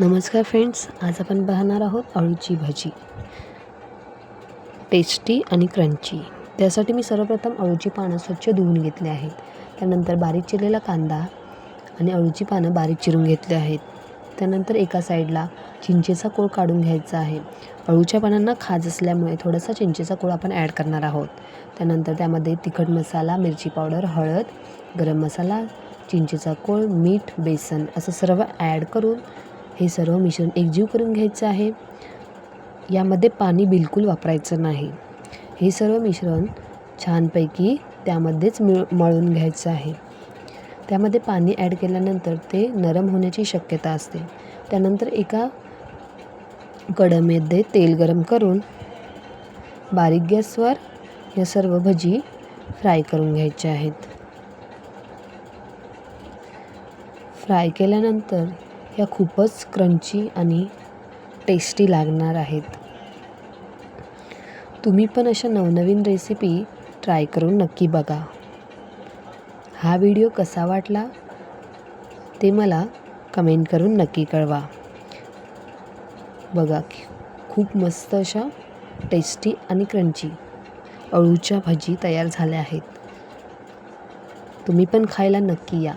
नमस्कार फ्रेंड्स, आज आपण पाहणार आहोत अळूची भाजी, टेस्टी आणि क्रंची। त्यासाठी मी सर्वप्रथम अळूची पानं स्वच्छ धुवून घेतली आहेत। त्यानंतर बारीक चिरलेला कांदा आणि अळूची पानं बारीक चिरून घेतली आहेत। त्यानंतर एका साईडला चिंचेचा कोळ काढून घ्यायचा आहे। अळूच्या पानांना खाज असल्यामुळे थोडासा चिंचेचा कोळ आपण ॲड करणार आहोत। त्यानंतर त्यामध्ये तिखट मसाला, मिरची पावडर, हळद, गरम मसाला, चिंचेचा कोळ, मीठ, बेसन असं सर्व ॲड करून हे सर्व मिश्रण एकजीव करून घ्यायचं आहे। यामध्ये पाणी बिलकुल वापरायचं नाही। हे सर्व मिश्रण छानपैकी त्यामध्येच मळून घ्यायचं आहे। त्यामध्ये पाणी ॲड केल्यानंतर ते नरम होण्याची शक्यता असते। त्यानंतर एका कढईमध्ये तेल गरम करून बारीक गॅसवर या सर्व भजी फ्राय करून घ्यायच्या आहेत। फ्राय केल्यानंतर या खूपच क्रंची आणि टेस्टी लागणार आहेत। तुम्ही पण अशा नवनवीन रेसिपी ट्राय करून नक्की बघा। हा व्हिडिओ कसा वाटला ते मला कमेंट करून नक्की कळवा। बघा खूप मस्त अशा टेस्टी आणि क्रंची अळूच्या भाजी तयार झाल्या आहेत। तुम्ही पण खायला नक्की या।